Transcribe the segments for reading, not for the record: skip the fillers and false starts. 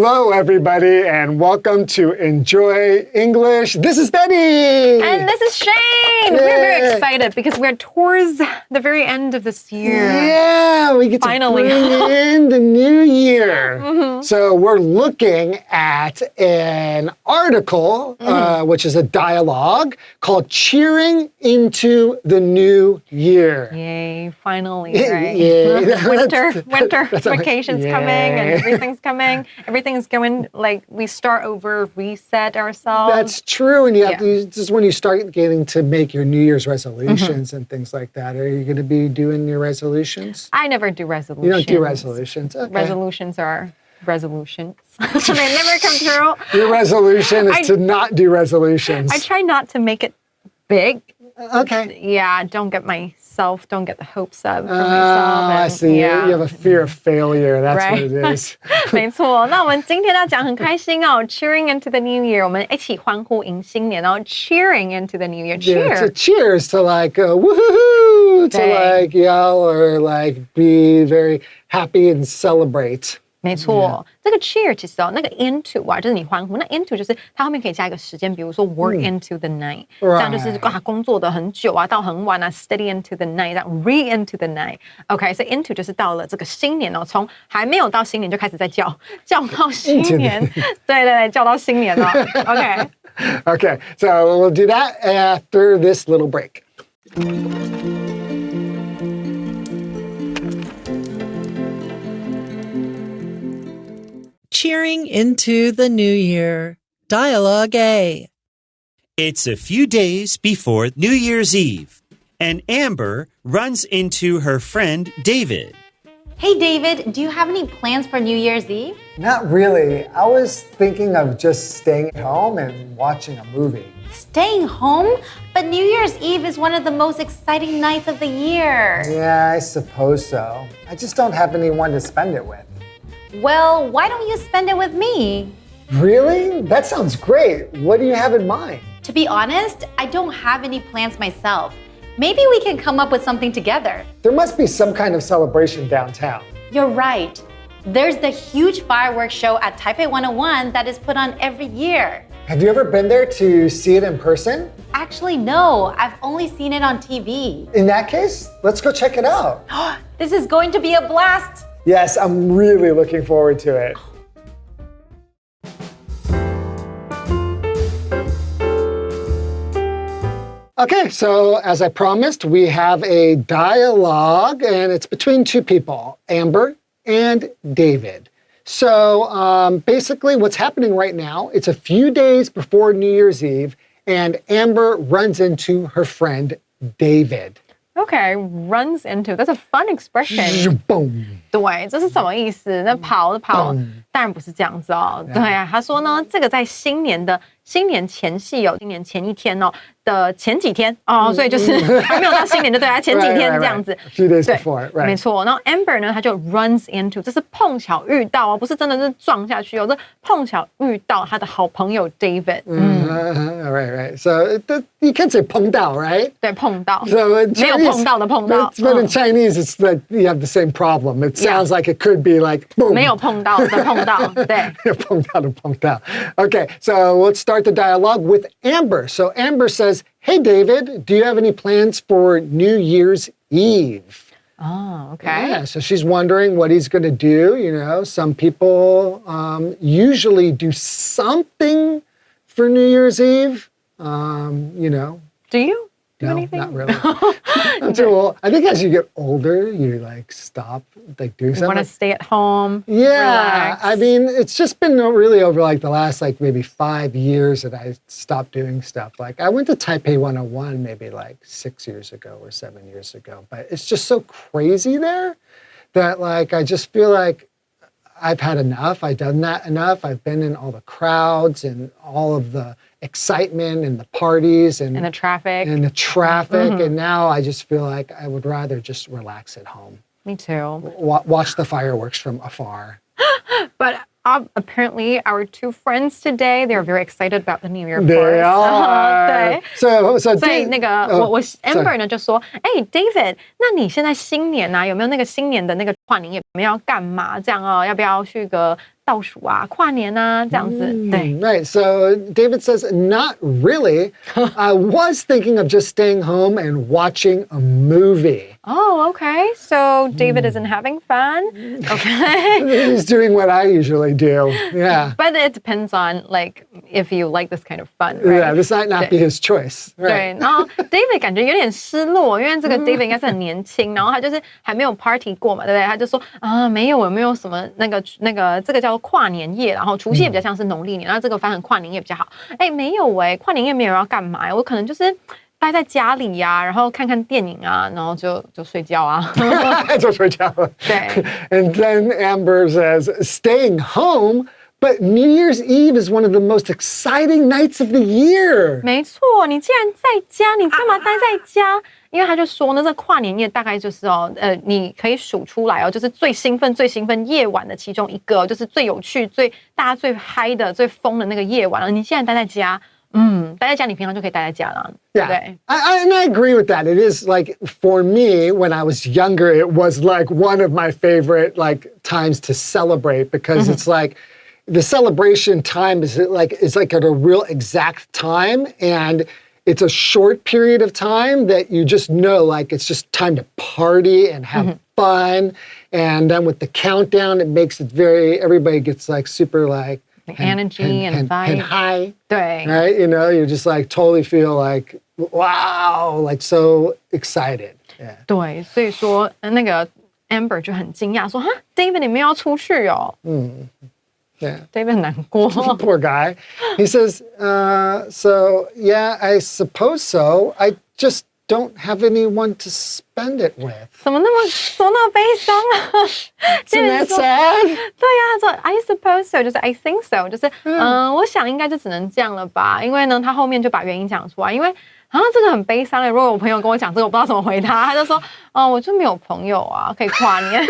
Hello, everybody, and welcome to Enjoy English. This is Benny. And this is Shane. Yay. We're very excited because we're towards the very end of this year. Yeah, we get finally to bring in the new year. So we're looking at an article, which is a dialogue called Cheering into the New Year. Yay, finally, right? Yay. Winter vacation's coming and everything's coming. Everything's going like we start over, reset ourselves. That's true. And you have to, this is when you start getting to make your New Year's resolutions and things like that. Are you going to be doing your resolutions? I never do resolutions. You don't do resolutions? Okay. Resolutions are resolutions. They never come through. Your resolution is to not do resolutions. I try not to make it big. Okay. Yeah, don't get the hopes up for myself. I see. You have a fear of failure. That's what it is. 没错，那我们今天要讲很开心哦 ，Cheering into the New Year， 我们一起欢呼迎新年哦 ，Cheering into the New Year， cheer. Yeah, so cheers to like woohoo, to like yell or like be very happy and celebrate. 没错，这个 cheer 其实那个 into 啊，就是你欢呼。那 into 就是它后面可以加一个时间，比如说 work into the night，这样就是工作的很久啊，到很晚啊 ，steady into the night， 这样 re into the night。OK， 所以 into 就是到了这个新年哦，从还没有到新年就开始在叫到新年，对，叫到新年了。OK。Okay, so we'll do that after this little break. Cheering into the new year. Dialogue A. It's a few days before New Year's Eve, and Amber runs into her friend David. Hey, David, do you have any plans for New Year's Eve? Not really. I was thinking of just staying at home and watching a movie. Staying home? But New Year's Eve is one of the most exciting nights of the year. Yeah, I suppose so. I just don't have anyone to spend it with. Well, why don't you spend it with me? Really? That sounds great. What do you have in mind? To be honest, I don't have any plans myself. Maybe we can come up with something together. There must be some kind of celebration downtown. You're right. There's the huge fireworks show at Taipei 101 that is put on every year. Have you ever been there to see it in person? Actually, no. I've only seen it on TV. In that case, let's go check it out. This is going to be a blast. Yes, I'm really looking forward to it. Okay, so as I promised, we have a dialogue, and it's between two people, Amber and David. So basically what's happening right now, it's a few days before New Year's Eve, and Amber runs into her friend David. Okay, runs into. That's a fun expression. Boom. 对，这是什么意思？那跑，当然不是这样子哦。对啊，他说呢，这个在新年前夕新年前一天的前几天所以就是还没有到新年就对前几天这样子。A few days before, right. 没错。然后 Amber 呢，他就 runs into， 这是碰巧遇到不是真的是撞下去这碰巧遇到他的好朋友 David。Right. So you can't say 碰到, right? 对，碰到。So in Chinese, 没有碰到的碰到。But in Chinese, it's like you have the same problem. It sounds like it could be like boom. 没有碰到的碰到，对。碰到的碰到. Okay, so let's start the dialogue with Amber. So Amber says, "Hey David, do you have any plans for New Year's Eve?" Oh, okay. Yeah, so she's wondering what he's going to do. You know, some people usually do something for New Year's Eve. You know. Do you? Do No, anything? not really. I'm too old. I think as you get older, you like stop like doing something. You want to stay at home. Yeah, relax. I mean, it's just been really over like the last like maybe 5 years that I stopped doing stuff. Like I went to Taipei 101 maybe like 6 years ago or 7 years ago, but it's just so crazy there that like I just feel like I've had enough. I've done that enough. I've been in all the crowds and all of the excitement and the parties and the traffic. And now I just feel like I would rather just relax at home. Me too. Watch the fireworks from afar. But apparently our two friends today, they're very excited about the New Year. They are. 对。所以那个我 Amber 呢就说，David， 那你现在新年有没有那个新年的那个话，你有没有要干嘛？这样要不要去个倒数啊、跨年啊这样子。对 Right. So David says, not really. I was thinking of just staying home and watching a movie. Oh, okay. So David isn't having fun. Okay. He's doing what I usually do. Yeah. But it depends on like if you like this kind of fun, right? Yeah, this might not be his choice. 对， Right. 然后 David 感觉有点失落，因为这个 David 应该是很年轻，然后他就是还没有 party 过嘛，对不对？他就说啊，没有，没有什么那个这个叫做跨年夜，然后除夕也比较像是农历年，然后这个反正跨年夜比较好。哎，没有哎，跨年夜没有要干嘛？我可能就是待在家里呀、然后看看电影啊，然后就睡觉啊。就睡觉了。对。 And then Amber says, staying home, but New Year's Eve is one of the most exciting nights of the year. 没错，你既然在家，你干嘛待在家？因为他就说呢，这跨年夜大概就是你可以数出来就是最兴奋夜晚的其中一个，就是最有趣、大家最嗨的、最疯的那个夜晚了。你现在待在家，待在家，你平常就可以待在家了，对不对？ And I agree with that. It is like, for me, when I was younger, it was like one of my favorite like times to celebrate because it's like the celebration time is like at a real exact time, and it's a short period of time that you just know like it's just time to party and have fun. And then with the countdown, it makes it everybody gets like super like energy and vibe. And high. 对 Right? You know, you just like totally feel like, wow, like so excited. Yeah. 对，所以说那个 Amber 就很惊讶说哈 ，David 你们要出去哦。Yeah. David 很难过。 Poor guy. He says, so yeah, I suppose so. I just don't have anyone to spend it with. 怎么那么悲伤啊 Isn't that sad? 对呀，他说 I suppose so， 就是 I think so， 就是我想应该就只能这样了吧。因为呢，他后面就把原因讲出来，因为这个很悲伤的。如果我朋友跟我讲这个，我不知道怎么回他，他就说我就没有朋友啊，可以跨年。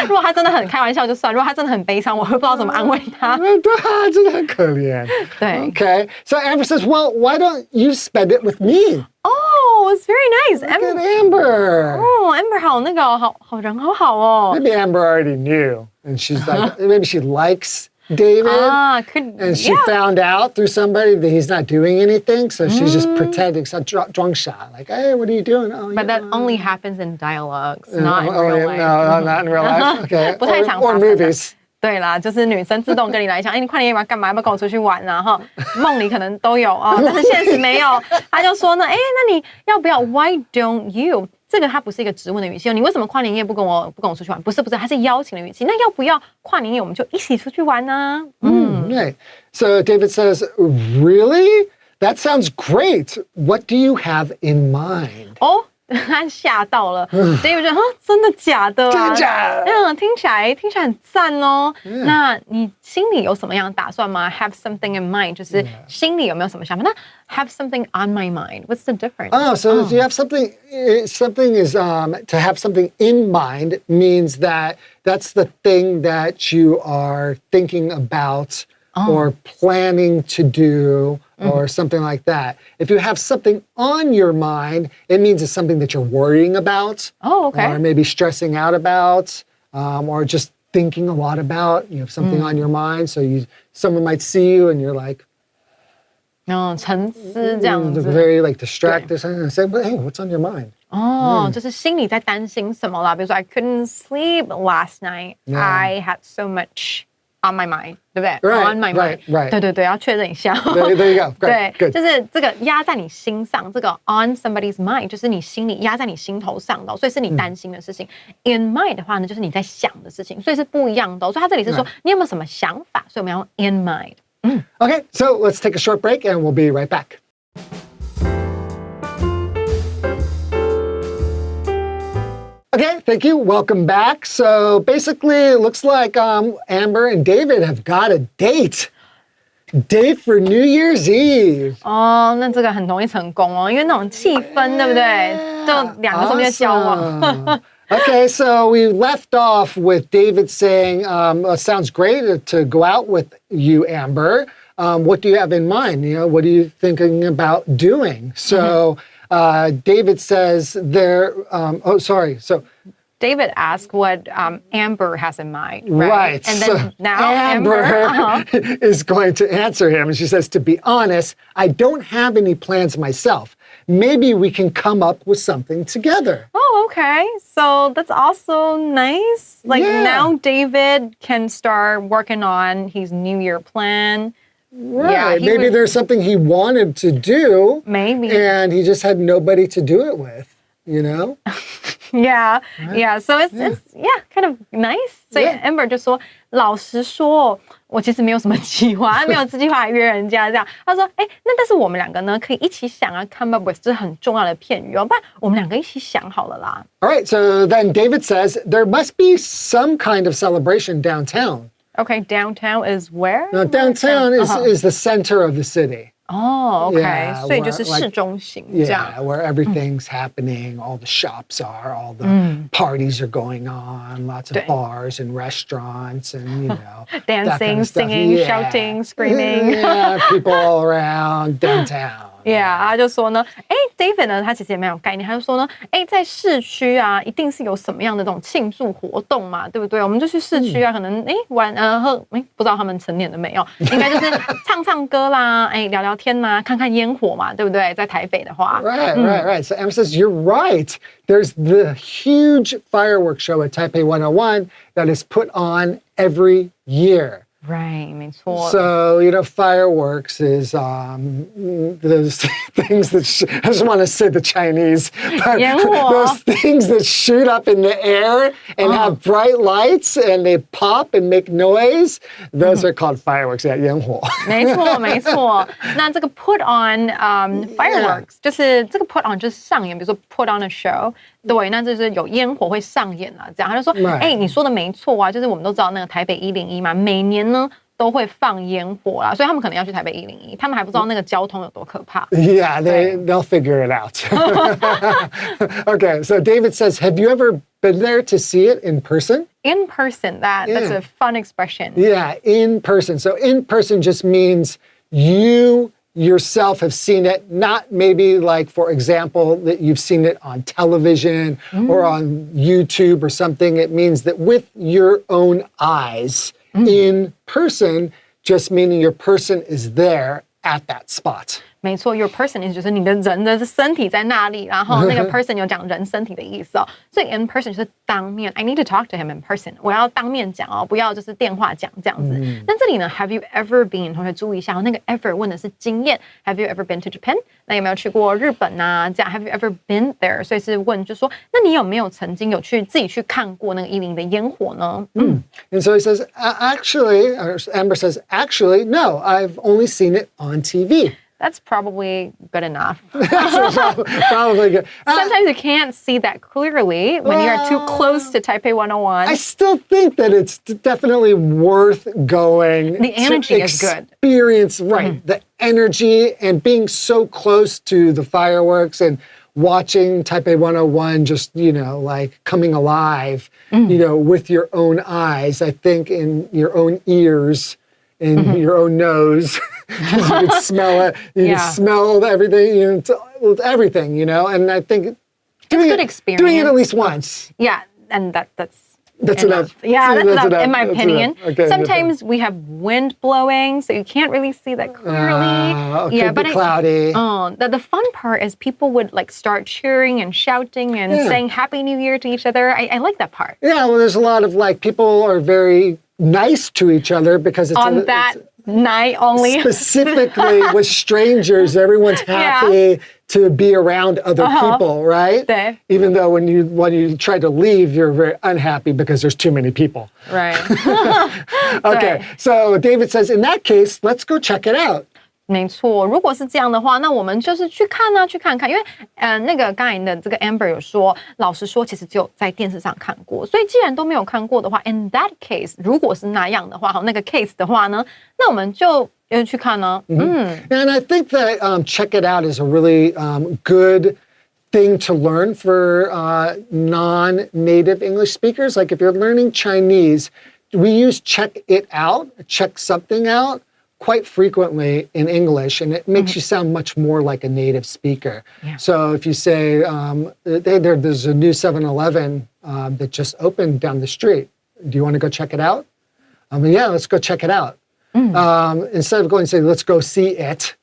如果他真的很开玩笑就算，如果他真的很悲伤，我会不知道怎么安慰他。对，真的很可怜。对 Okay. So Amber says, well, why don't you spend it with me? Oh, it's very nice. Look at Amber. Amber 好那个好人好好哦。 Maybe Amber already knew. And she's like, maybe she likes David. And she found out through somebody that he's not doing anything. So she's just pretending, so drunk shot. Like, hey, what are you doing? Oh, But that only happens in dialogues, not in real life. No, not in real life. Okay. 不太常 or 发生的。 movies. 对啦，就是女生自动跟你来讲，你跨年夜要干嘛？要不要跟我出去玩啊？哈，梦里可能都有哦，但是现实没有。他就说呢，那你要不要 ？Why don't you？ 这个它不是一个质问的语气哦，你为什么跨年夜不跟我出去玩？不是，它是邀请的语气。那要不要跨年夜我们就一起出去玩呢Right. So David says, really? That sounds great. What do you have in mind? 哦，他吓到了 ，David 觉得真的假的啊？真的假的？听起来很赞哦。那你心里有什么样的打算吗 ？Have something in mind， 就是心里有没有什么想法？那 have something on my mind，what's the difference？ Oh, so if you have something, something is to have something in mind means that that's the thing that you are thinking about or planning to do. Or something like that. If you have something on your mind, it means it's something that you're worrying about. Oh, okay. Or maybe stressing out about, or just thinking a lot about. You have something on your mind, so someone might see you and you're like, 沉思这样子 very like distracted and say, "But hey, what's on your mind?" 就是心里在担心什么啦？比如说 I couldn't sleep last night. I had so much on my mind， 对不对 Right, on my mind， right. 对，要确认一下。 There you go. 对 Good. 就是这个压在你心上，这个 on somebody's mind 就是你心里压在你心头上的，所以是你担心的事情。In mind 的话呢，就是你在想的事情，所以是不一样的。所以他这里是说你有没有什么想法？所以我们要用 in mind。 Okay, so let's take a short break and we'll be right back. Okay, thank you. Welcome back. So basically, it looks like Amber and David have got a date. Date for New Year's Eve. 那这个很容易成功哦，因为那种气氛，对不对？就两个说不定就交往。 Awesome. Okay, so we left off with David saying, sounds great to go out with you, Amber. What do you have in mind? You know, what are you thinking about doing? So David says So David asked what Amber has in mind, right? Right. And So then now Amber is going to answer him. And she says, to be honest, I don't have any plans myself. Maybe we can come up with something together. Oh, okay. So that's also nice. Like Yeah. now David can start working on his New Year plan. Right. Yeah, he Maybe would- there's something he wanted to do. Maybe. And he just had nobody to do it with, you know? Yeah, yeah. So it's kind of nice. 所以 Yeah. Amber 就说，老实说，我其实没有什么计划，没有计划约人家这样。他说，哎，那但是我们两个呢，可以一起想啊 ，come up with 这是很重要的片语哦，不然我们两个一起想好了啦。All right. So then David says, there must be some kind of celebration downtown. Okay, downtown is where? Now, downtown is the center of the city. 哦 ，OK， Yeah, 所以就是 like- 市中心这样。 Yeah, where everything's happening, all the shops are, all the parties are going on, lots of 对 bars and restaurants and, you know, that kind Dancing, of stuff. singing, Yeah. shouting, screaming. Yeah, people all around downtown. Yeah，他就说呢，哎，David 呢，他其实也蛮有概念，他就说呢，哎，在市区啊，一定是有什么样的这种庆祝活动嘛，对不对？我们就去市区啊，可能哎玩喝，哎不知道他们成年了没有，应该就是唱唱歌啦，哎聊聊天啦，看看烟火嘛，对不对？在台北的话 Right. So Em says, you're right. There's the huge fireworks show at Taipei 101 that is put on every year. ，right，没错。 So, you know, fireworks is those things that, I just want to say the Chinese, but 烟火。 those things that shoot up in the air and have bright lights and they pop and make noise, those are called fireworks. Yeah, 烟火。没错，没错。那这个 put on fireworks 就是这个 put on 就是上演，比如说 put on a show，对，那就是有烟火会上演啊，这样他就说， Right. 哎，你说的没错啊，就是我们都知道那个台北101嘛，每年呢都会放烟火啦，所以他们可能要去台北101，他们还不知道那个交通有多可怕。 Yeah, they'll figure it out. Okay, so David says, have you ever been there to see it in person? In person, that's Yeah. a fun expression. Yeah, in person. So in person just means you yourself have seen it, not maybe like, for example, that you've seen it on television or on YouTube or something. It means that with your own eyes in person, just meaning your person is there at that spot. 没错 ，your person is 就是你的人的身体在那里，然后那个 person 有讲人身体的意思哦，所以 in person 就是当面。I need to talk to him in person， 我要当面讲哦，不要就是电话讲这样子。那这里呢 ，Have you ever been？ 同学注意一下哦，那个 ever 问的是经验。Have you ever been to Japan？ 那有没有去过日本啊？这样 Have you ever been there？ 所以是问，就说那你有没有曾经有去自己去看过那个101的烟火呢？ And so he says, actually, or Amber says, actually, no, I've only seen it on TV. That's probably good enough. Probably good. Sometimes you can't see that clearly when you're too close to Taipei 101. I still think that it's definitely worth going. The energy to is good. Experience, right? The energy and being so close to the fireworks and watching Taipei 101 just, you know, like coming alive, you know, with your own eyes, I think in your own ears, in your own nose. 'Cause you can smell it. You Yeah. can smell everything, you know, everything, you know, and I think doing good it experience. at least once. Yeah, and that's That's enough. enough. Yeah, that's enough, in my That's opinion. enough. Okay, Sometimes we have wind blowing, so you can't really see that clearly. It could be cloudy. The fun part is people would like start cheering and shouting and Yeah. saying Happy New Year to each other. I like that part. Yeah, well, there's a lot of like people are very nice to each other because it's On that night only. specifically with strangers. Everyone's happy to be around other people, right? 对 Even though when you try to leave, you're very unhappy because there's too many people. Right. Okay, so David says, in that case, let's go check it out. 没错，如果是这样的话，那我们就是去看啊，去看看，因为那个刚才的这个 Amber 有说，老实说，其实只有在电视上看过，所以既然都没有看过的话 ，in that case， 如果是那样的话，好，那个 case 的话呢，那我们就去看呢。And I think that check it out is a really good thing to learn for non-native English speakers. Like if you're learning Chinese, we use check it out, check something out quite frequently in English, and it makes you sound much more like a native speaker. Yeah. So if you say, there's a new 7-Eleven that just opened down the street. Do you want to go check it out? Yeah, let's go check it out. Instead of going and say, let's go see it,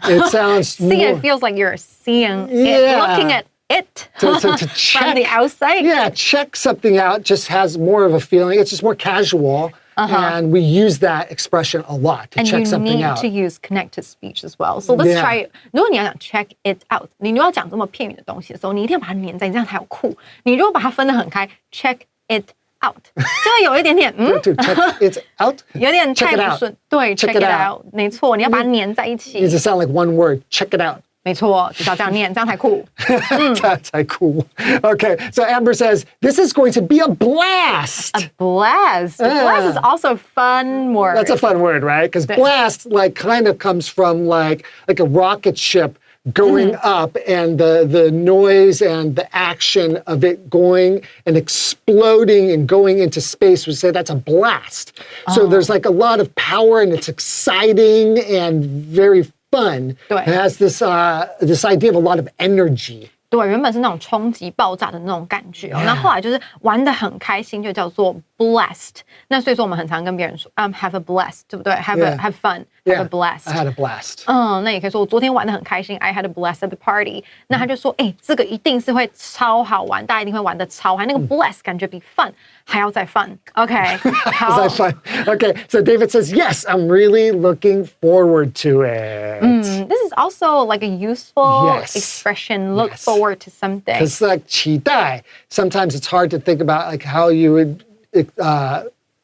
it sounds See, more, it feels like you're seeing Yeah. it, looking at it to from check, the outside. Yeah, check something out just has more of a feeling. It's just more casual. And we use that expression a lot to And check you something need out. to use connected speech as well. So let's Yeah. try it. 如果你要讲 check it out，你如果要讲这么片语的东西的时候，你一定要把它粘在，这样才有酷。你如果把它分得很开，check it out，就会有一点点to check it out. 有点 Check 太 it 不 out. 顺。对 Check ，check it it out. out，没错，你要把它粘在一 It 起。 needs to sound like one word. Check it out. 没错，就是要这样念，这样才酷。 That's like cool. Okay, so Amber says, this is going to be a blast. A blast. Blast is also a fun word. That's a fun word, right? Because blast like kind of comes from like a rocket ship going up and the noise and the action of it going and exploding and going into space. We say that's a blast. So there's like a lot of power and it's exciting and very fun. 对。 It has this idea of a lot of energy. 对，原本是那种冲击爆炸的那种感觉那后来就是玩得很开心，就叫做 blessed。那所以说我们很常跟别人说，have a blast， 对不对 Yeah. have fun，have a blast。 I had a blast. 那也可以说我昨天玩得很开心，I had a blast at the party。那他就说，这个一定是会超好玩，大家一定会玩得超嗨。那个 blast 感觉比 fun 还要再 fun。OK， 好。 Is that fun? Okay, so David says, yes, I'm really looking forward to it. This is also like a useful Yes. expression. Look Yes. forward to something. It's like 期待. Sometimes it's hard to think about like how you would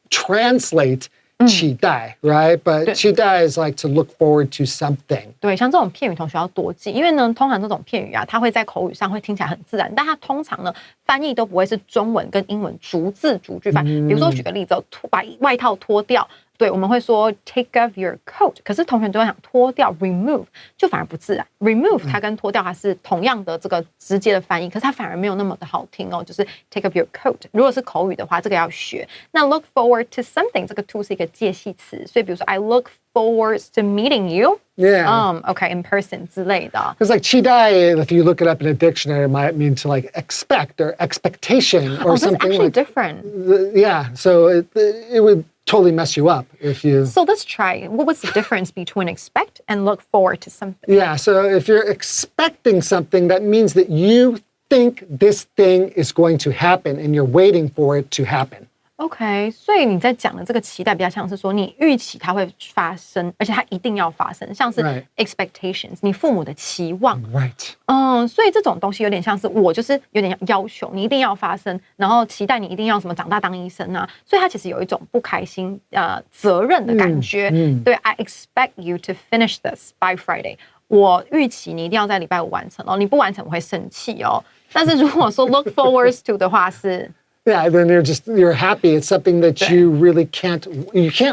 translate 期待, right? But 期待 is like to look forward to something. 对，像这种片语，同学要多记，因为呢，通常这种片语啊，它会在口语上会听起来很自然，但它通常呢，翻译都不会是中文跟英文逐字逐句翻。比如说，我举个例子哦，把外套脱掉，对，我们会说 take off your coat， 可是同学都会想脱掉 remove， 就反而不自然。remove 它跟脱掉它是同样的这个直接的翻译，可是它反而没有那么的好听哦。就是 take off your coat， 如果是口语的话，这个要学。那 look forward to something， 这个 to 是一个介系词，所以比如说 I look forward to meeting you。 Yeah. Okay, in person 之类的。 Because like 期待, if you look it up in a dictionary, it might mean to like expect or expectation or That's something actually like different. Yeah, so it would totally mess you up if you... So let's try. What was the difference between expect and look forward to something? Yeah, so if you're expecting something, that means that you think this thing is going to happen and you're waiting for it to happen. OK， 所以你在讲的这个期待比较像是说你预期它会发生，而且它一定要发生，像是 Right. expectations， 你父母的期望。 Right. 所以这种东西有点像是我就是有点要求你一定要发生，然后期待你一定要什么长大当医生啊，所以它其实有一种不开心责任的感觉。对 ，I expect you to finish this by Friday。我预期你一定要在礼拜五完成哦，你不完成我会生气哦。但是如果说 look forward to 的话是。 Yeah, then you're happy. It's something that you really can't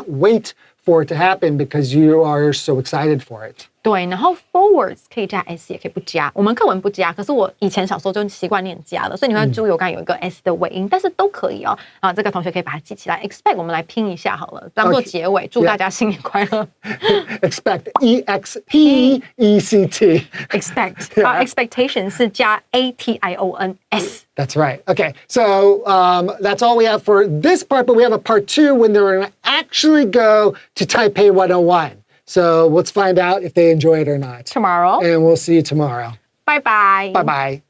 wait for it to happen because you are so excited for it. 对，然后 forwards 可以加 s 也可以不加，我们课文不加，可是我以前小时候就习惯念加了，所以你会注意我刚才有一个 s 的尾音，但是都可以哦。这个同学可以把它记起来。expect 我们来拼一下好了，当做结尾，祝大家新年快乐。Expect, E-X-P-E-C-T. expect Yeah. expectation 是加 A-T-I-O-N-S。 That's right. Okay, so that's all we have for this part, but we have a part 2 when they're going to actually go to Taipei 101. So let's find out if they enjoy it or not. Tomorrow. And we'll see you tomorrow. Bye bye. Bye-bye.